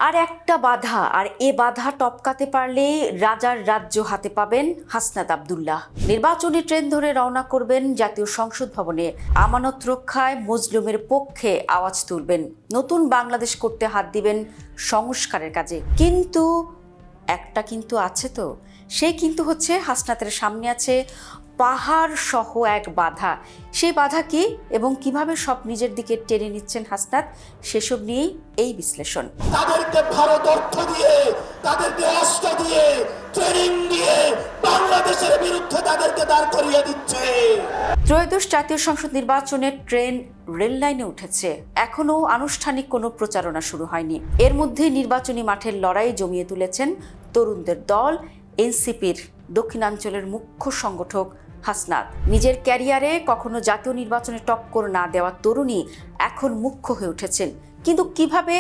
আর একটা বাধা, আর এ বাধা টপকাতে পারলেই রাজার রাজ্য হাতে পাবেন হাসনাত আব্দুল্লাহ। নির্বাচনী ট্রেন ধরে রওনা করবেন জাতীয় সংসদ ভবনে, আমানত রক্ষায় মজলুমের পক্ষে আওয়াজ তুলবেন, নতুন বাংলাদেশ করতে হাত দিবেন সংস্কারের কাজে। কিন্তু একটা কিন্তু আছে তো, সেই কিন্তু হচ্ছে হাসনাতের সামনে আছে পাহাড় সহ এক বাধা। সেই বাধা কি এবং কিভাবে সব নিজের দিকে টেনে নিচ্ছেন হাসনাত, সেসব নিয়েই এই বিশ্লেষণ। তাদেরকে ভারত অর্থ দিয়ে, তাদেরকে অস্ত্র দিয়ে, ট্রেনিং দিয়ে বাংলাদেশের বিরুদ্ধে তাদেরকে দাঁড় করিয়ে দিচ্ছে। ত্রয়োদশ জাতীয় সংসদ নির্বাচনের ট্রেন রেল লাইনে উঠেছে, এখনো আনুষ্ঠানিক কোনো প্রচারণা শুরু হয়নি। এর মধ্যে নির্বাচনী মাঠের লড়াই জমিয়ে তুলেছেন তরুণদের দল এনসিপির দক্ষিণাঞ্চলের মুখ্য সংগঠক হাসনাত। নিজের ক্যারিয়ারে কখনো জাতীয় নির্বাচনে টক্কর না দেওয়া তরুণী এখন মুখ্য হয়ে উঠেছেন। কিন্তু কিভাবে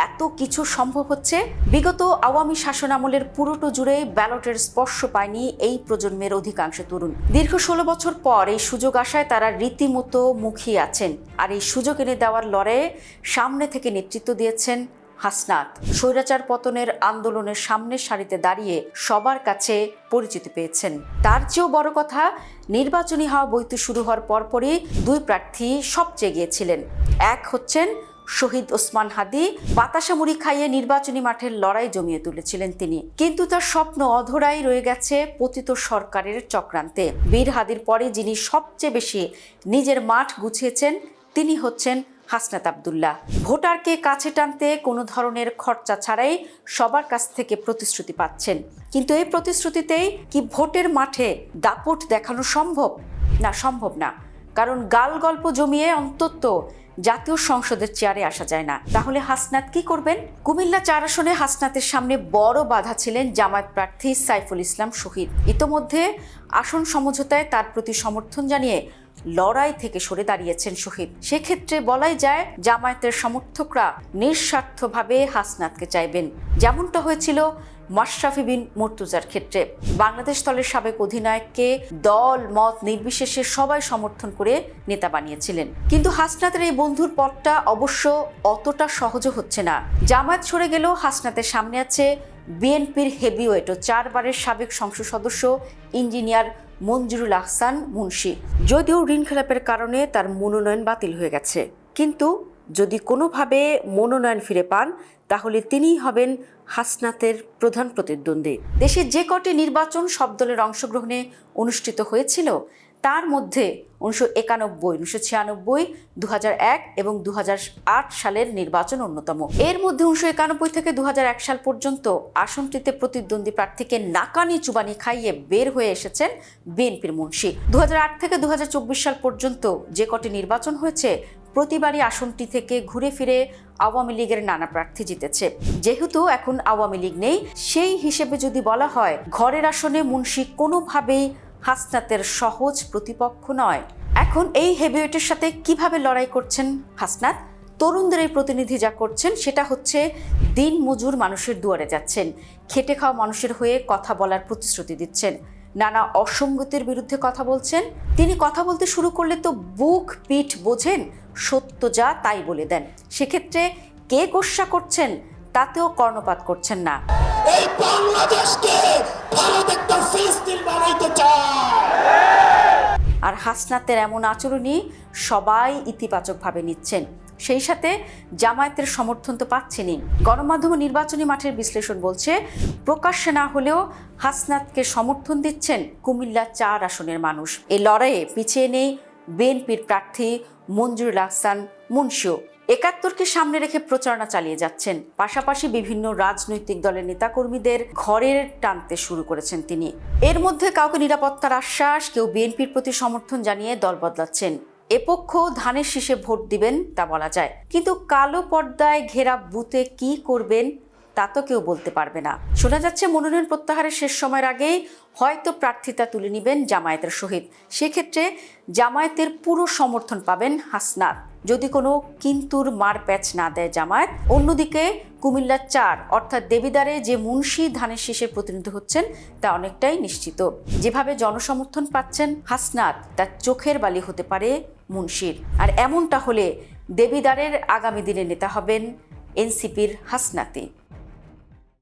এত কিছু সম্ভব হচ্ছে? বিগত আওয়ামী শাসনামলের পুরোটো জুড়ে ব্যালটের স্পর্শ পায়নি এই প্রজন্মের অধিকাংশ তরুণ। দীর্ঘ 16 বছর পর এই সুযোগ আসায় তারা রীতিমতো মুখিয়ে আছেন। আর এই সুযোগ এনে দেওয়ার লড়াইয়ে সামনে থেকে নেতৃত্ব দিয়েছেন হাসনাত। স্বৈরাচার পতনের আন্দোলনের সামনের সারিতে দাঁড়িয়ে সবার কাছে পরিচিতি পেয়েছেন। তার চেয়েও বড় কথা, নির্বাচনী হাওয়া বইতে শুরু হওয়ার পরপরই দুই প্রার্থী সবচেয়ে গিয়েছিলেন। এক হচ্ছেন শহীদ ওসমান হাদি। বাতাসা মুড়ি খাইয়ে নির্বাচনী মাঠের লড়াই জমিয়ে তুলেছিলেন তিনি, কিন্তু তার স্বপ্ন অধরাই রয়ে গেছে পতিত সরকারের চক্রান্তে। বীর হাদির পরে যিনি সবচেয়ে বেশি নিজের মাঠ গুছিয়েছেন তিনি হচ্ছেন হাসনাত আব্দুল্লাহ। ভোটারকে কাছে টানতে কোনো ধরনের খরচা ছাড়াই সবার কাছ থেকে প্রতিশ্রুতি পাচ্ছেন। কিন্তু এই প্রতিশ্রুতিতেই কি ভোটের মাঠে দাপট দেখানো সম্ভব? না, সম্ভব না। কারণ গাল গল্প জমিয়ে অন্তত জাতীয় সংসদের চেয়ারে আসা যায় না। তাহলে হাসনাত কি করবেন? কুমিল্লা 4 আসনে হাসনাতের সামনে বড় বাধা ছিলেন জামায়াত প্রার্থী সাইফুল ইসলাম শহীদ। ইতোমধ্যে আসন সমঝোতায় তার প্রতি সমর্থন জানিয়ে লড়াই থেকে সরে দাঁড়িয়েছেন শহীদ। সেক্ষেত্রে বলাই যায় জামায়াতের সমর্থকরা নিঃস্বার্থভাবে হাসনাতকে চাইবেন, যেমনটা হয়েছিল মাশরাফি বিন মুর্তজার ক্ষেত্রে। বাংলাদেশ দলের সাবেক অধিনায়ককে দল মত নির্বিশেষে সবাই সমর্থন করে নেতা বানিয়েছিলেন। কিন্তু হাসনাতের এই বন্ধুর পথটা অবশ্য অতটা সহজ হচ্ছে না। জামায়াত সরে গেলেও হাসনাতের সামনে আছে বিএনপির হেভিওয়েট ও 4 বারের সাবেক সংসদ সদস্য ইঞ্জিনিয়ার মঞ্জুরুল আহসান মুন্সি। যদিও ঋণ খেলাপের কারণে তার মনোনয়ন বাতিল হয়ে গেছে, কিন্তু যদি কোনোভাবে মনোনয়ন ফিরে পান তাহলে তিনিই হবেন হাসনাতের প্রধান প্রতিদ্বন্দ্বী। দেশে যে কটি নির্বাচন সব দলের অংশগ্রহণে অনুষ্ঠিত হয়েছিল তার মধ্যে 1991, 1996, 2001 এবং 2008 সালের নির্বাচন অন্যতম। এর মধ্যে 1991 থেকে 2001 সাল পর্যন্ত আসনটিতে প্রতিদ্বন্দ্বী প্রার্থীকে নাকানি চুবানি খাইয়ে বের হয়ে এসেছেন বিএনপির মুন্সি। 2008 থেকে 2024 সাল পর্যন্ত যে কটি নির্বাচন হয়েছে প্রতিবারই আসনটি থেকে ঘুরে ফিরে আওয়ামী লীগের নানা প্রার্থী জিতেছে। যেহেতু এখন আওয়ামী লীগ নেই, সেই হিসেবে যদি বলা হয় ঘরের আসনে মুন্সি কোনোভাবেই হাসনাতের সহজ প্রতিপক্ষ নয়। এখন এই হেভিওয়েটের সাথে কিভাবে লড়াই করছেন হাসনাত? তরুণদের এই প্রতিনিধি যা করছেন সেটা হচ্ছে দিন মজুর মানুষের দুয়ারে যাচ্ছেন, খেটে খাওয়া মানুষের হয়ে কথা বলার প্রতিশ্রুতি দিচ্ছেন, নানা অসঙ্গতির বিরুদ্ধে কথা বলছেন। তিনি কথা বলতে শুরু করলে তো বুক পিঠ বোঝেন, সত্য যা তাই বলে দেন। সেক্ষেত্রে কে গোস্বা করছেন তাতেও কর্ণপাত করছেন না। এই বাংলাদেশকে ভারত একটা ফিলিস্তিন বানাইতে চায়। আর হাসনাতের এমন আচরণই সবাই ইতিবাচকভাবে নিচ্ছেন। সেই সাথে জামায়াতের সমর্থন তো পাচ্ছেনই। গণমাধ্যম নির্বাচনী মাঠের বিশ্লেষণ বলছে প্রকাশ্যে না হলেও হাসনাতকে সমর্থন দিচ্ছেন কুমিল্লা 4 আসনের মানুষ। এই লড়াইয়ে পিছিয়ে নেই বিএনপির প্রার্থী মঞ্জুরুল আহসান মুন্সিও। 71কে সামনে রেখে প্রচারণা চালিয়ে যাচ্ছেন। পাশাপাশি বিভিন্ন রাজনৈতিক দলের নেতাকর্মীদের ঘরের টানতে শুরু করেছেন তিনি। এর মধ্যে কাউকে নিরাপত্তার আশ্বাস, কেউ বিএনপির প্রতি সমর্থন জানিয়ে দল বদলাচ্ছেন। এ পক্ষ ধানের শীষে ভোট দিবেন তা বলা যায়, কিন্তু কালো পর্দায় ঘেরা বুথে কি করবেন তা তো কেউ বলতে পারবে না। শোনা যাচ্ছে মনোনয়ন প্রত্যাহারের শেষ সময়ের আগেই হয়তো প্রার্থিতা তুলে নেবেন জামায়াতের শহীদ। সেক্ষেত্রে জামায়াতের পুরো সমর্থন পাবেন হাসনাত, যদি কোনো কিন্তুর মার প্যাচ না দেয় জামায়াত। অন্যদিকে কুমিল্লা 4 অর্থাৎ দেবিদ্বারে যে মুন্সি ধানের শীষের প্রতিনিধি হচ্ছেন তা অনেকটাই নিশ্চিত। যেভাবে জনসমর্থন পাচ্ছেন হাসনাত, তা চোখের বালি হতে পারে মুন্সির। আর এমনটা হলে দেবিদ্বারের আগামী দিনে নেতা হবেন এনসিপির হাসনাতি।